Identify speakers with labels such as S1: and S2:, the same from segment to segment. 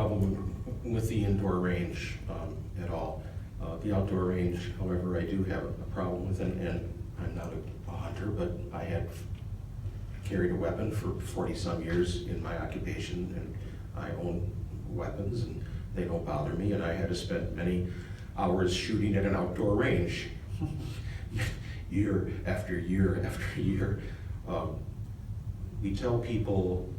S1: problem with the indoor range at all. The outdoor range, however, I do have a problem with, and I'm not a hunter, but I had carried a weapon for 40-some years in my occupation, and I own weapons, and they don't bother me, and I had to spend many hours shooting at an outdoor range, year after year after year. We tell people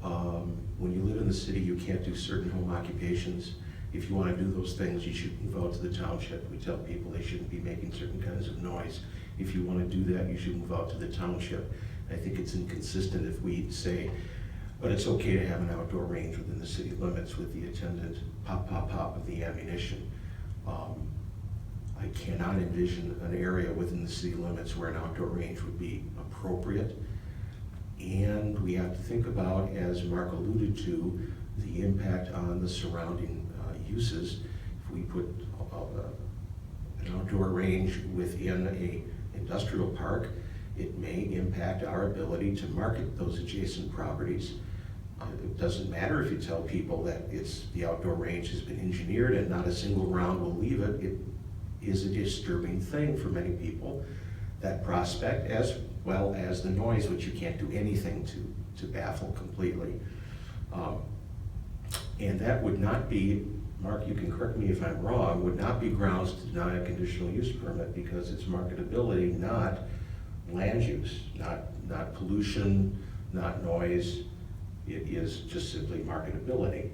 S1: when you live in the city, you can't do certain home occupations. If you want to do those things, you should move out to the township. We tell people they shouldn't be making certain kinds of noise. If you want to do that, you should move out to the township. I think it's inconsistent if we say, but it's okay to have an outdoor range within the city limits with the attendant pop, pop, pop of the ammunition. I cannot envision an area within the city limits where an outdoor range would be appropriate. And we have to think about, as Mark alluded to, the impact on the surrounding uses. If we put an outdoor range within a industrial park, it may impact our ability to market those adjacent properties. It doesn't matter if you tell people that the outdoor range has been engineered and not a single round will leave it. It is a disturbing thing for many people, that prospect, as well as the noise, which you can't do anything to baffle completely. And that would not be, Mark, you can correct me if I'm wrong, would not be grounds to deny a conditional use permit, because it's marketability, not land use, not pollution, not noise. It is just simply marketability.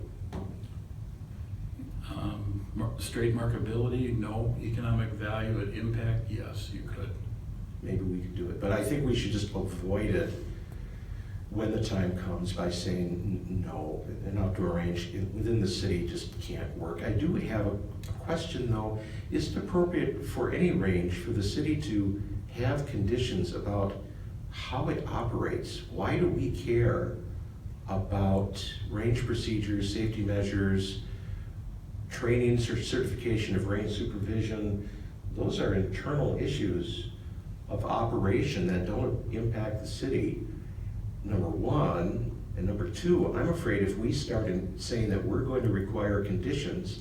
S2: Straight marketability, no. Economic value and impact, yes, you could.
S1: Maybe we could do it, but I think we should just avoid it when the time comes by saying, no, an outdoor range within the city just can't work. I do have a question though. Is it appropriate for any range for the city to have conditions about how it operates? Why do we care about range procedures, safety measures, training, certification of range supervision? Those are internal issues of operation that don't impact the city, number one. And number two, I'm afraid if we start saying that we're going to require conditions,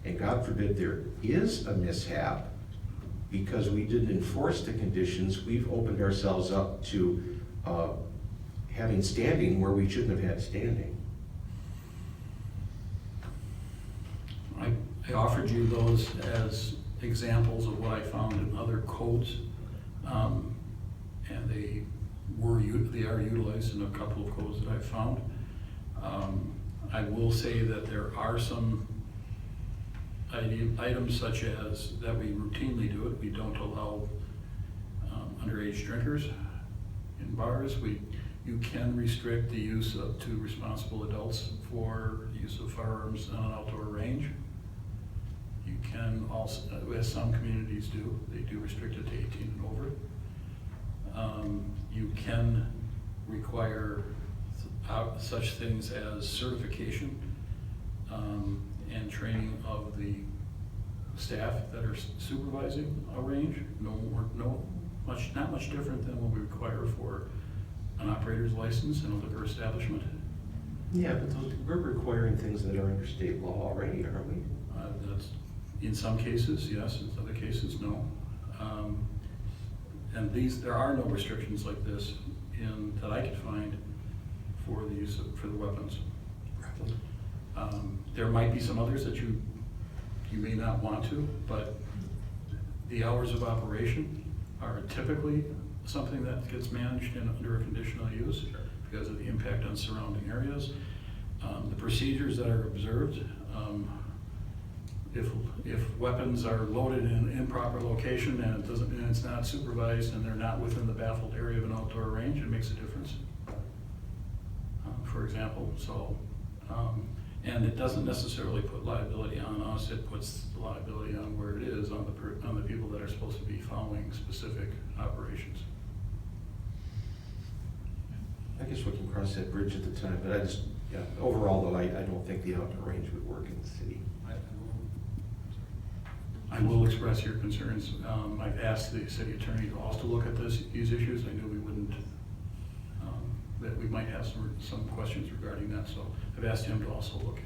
S1: and God forbid there is a mishap because we didn't enforce the conditions, we've opened ourselves up to having standing where we shouldn't have had standing.
S2: I offered you those as examples of what I found in other codes, and they are utilized in a couple of codes that I've found. I will say that there are some items such as that we routinely do it. We don't allow underage drinkers in bars. You can restrict the use to responsible adults for use of firearms on an outdoor range. You can also, as some communities do, they do restrict it to 18 and over. You can require such things as certification and training of the staff that are supervising a range. Not much different than what we require for an operator's license in a liquor establishment.
S1: Yeah, but we're requiring things that are under state law already, aren't we?
S2: That's in some cases, yes. In other cases, no. And there are no restrictions like this that I could find for the use for the weapons. There might be some others that you may not want to, but the hours of operation are typically something that gets managed under a conditional use because of the impact on surrounding areas. The procedures that are observed, if weapons are loaded in an improper location and it's not supervised and they're not within the baffled area of an outdoor range, it makes a difference. For example, and it doesn't necessarily put liability on us. It puts the liability on where it is on the people that are supposed to be following specific operations.
S1: I guess we can cross that bridge at the time, but overall though, I don't think the outdoor range would work in the city.
S2: I will express your concerns. I've asked the city attorney to also look at these issues. I knew we wouldn't, that we might have some questions regarding that, so I've asked him to also look